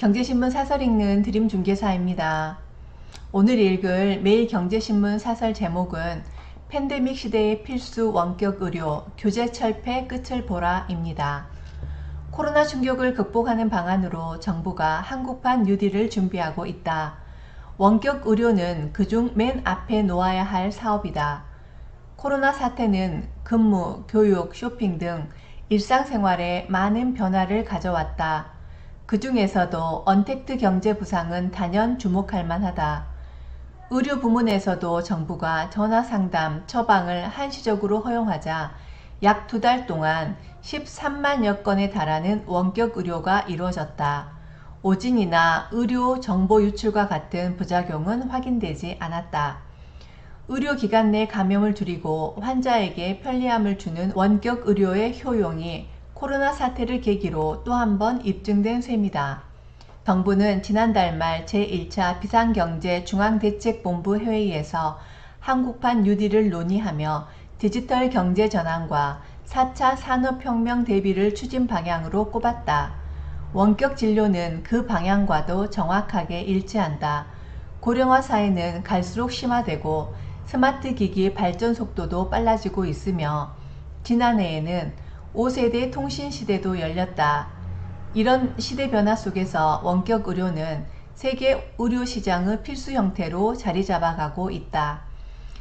경제신문 사설 읽는 드림중개사입니다. 오늘 읽을 매일 경제신문 사설 제목은 팬데믹 시대의 필수 원격 의료, 규제 철폐 끝을 보라 입니다. 코로나 충격을 극복하는 방안으로 정부가 한국판 뉴딜을 준비하고 있다. 원격 의료는 그중 맨 앞에 놓아야 할 사업이다. 코로나 사태는 근무, 교육, 쇼핑 등 일상생활에 많은 변화를 가져왔다. 그 중에서도 언택트 경제 부상은 단연 주목할 만하다. 의료 부문에서도 정부가 전화상담, 처방을 한시적으로 허용하자 약 2달 동안 13만여 건에 달하는 원격 의료가 이루어졌다. 오진이나 의료 정보 유출과 같은 부작용은 확인되지 않았다. 의료기관 내 감염을 줄이고 환자에게 편리함을 주는 원격 의료의 효용이 코로나 사태를 계기로 또 한 번 입증된 셈이다. 정부는 지난달 말 제1차 비상경제 중앙대책본부 회의에서 한국판 뉴딜을 논의하며 디지털 경제 전환과 4차 산업혁명 대비를 추진 방향으로 꼽았다. 원격 진료는 그 방향과도 정확하게 일치한다. 고령화 사회는 갈수록 심화되고 스마트 기기 발전 속도도 빨라지고 있으며 지난해에는 5세대 통신 시대도 열렸다. 이런 시대 변화 속에서 원격 의료는 세계 의료 시장의 필수 형태로 자리 잡아가고 있다.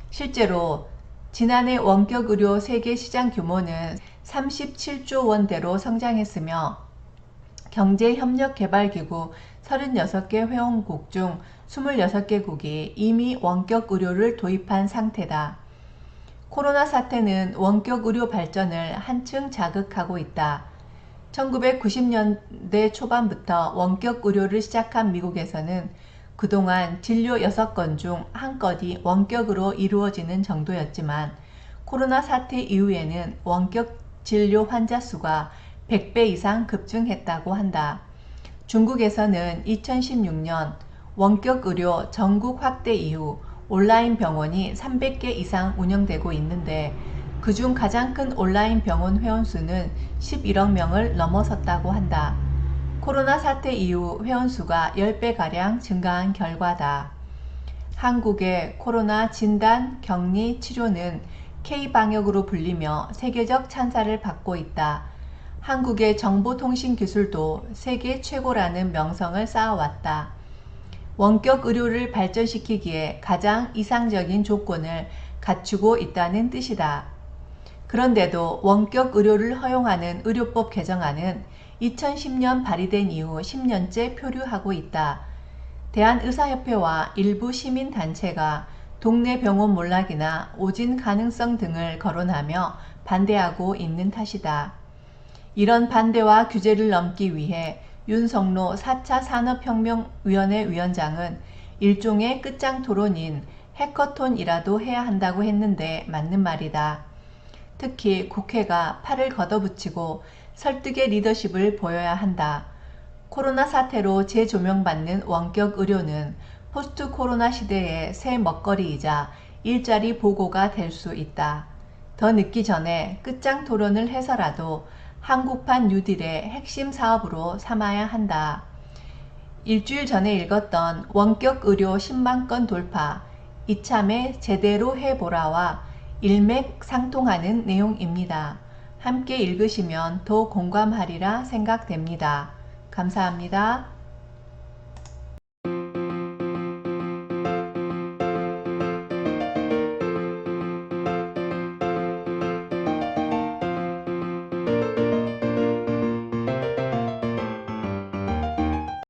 실제로 지난해 원격 의료 세계 시장 규모는 37조 원대로 성장했으며 경제협력개발기구 36개 회원국 중 26개국이 이미 원격 의료를 도입한 상태다. 코로나 사태는 원격 의료 발전을 한층 자극하고 있다. 1990년대 초반부터 원격 의료를 시작한 미국에서는 그동안 진료 6건 중 1건이 원격으로 이루어지는 정도였지만 코로나 사태 이후에는 원격 진료 환자 수가 100배 이상 급증했다고 한다. 중국에서는 2016년 원격 의료 전국 확대 이후 온라인 병원이 300개 이상 운영되고 있는데 그중 가장 큰 온라인 병원 회원수는 11억 명을 넘어섰다고 한다. 코로나 사태 이후 회원수가 10배가량 증가한 결과다. 한국의 코로나 진단, 격리, 치료는 K방역으로 불리며 세계적 찬사를 받고 있다. 한국의 정보통신 기술도 세계 최고라는 명성을 쌓아왔다. 원격 의료를 발전시키기에 가장 이상적인 조건을 갖추고 있다는 뜻이다. 그런데도 원격 의료를 허용하는 의료법 개정안은 2010년 발의된 이후 10년째 표류하고 있다. 대한의사협회와 일부 시민단체가 동네 병원 몰락이나 오진 가능성 등을 거론하며 반대하고 있는 탓이다. 이런 반대와 규제를 넘기 위해 윤석로 4차 산업혁명위원회 위원장은 일종의 끝장 토론인 해커톤이라도 해야 한다고 했는데 맞는 말이다. 특히 국회가 팔을 걷어붙이고 설득의 리더십을 보여야 한다. 코로나 사태로 재조명받는 원격 의료는 포스트 코로나 시대의 새 먹거리이자 일자리 보고가 될 수 있다. 더 늦기 전에 끝장 토론을 해서라도 한국판 뉴딜의 핵심 사업으로 삼아야 한다. 일주일 전에 읽었던 원격 의료 10만 건 돌파, 이참에 제대로 해보라와 일맥상통하는 내용입니다. 함께 읽으시면 더 공감하리라 생각됩니다. 감사합니다.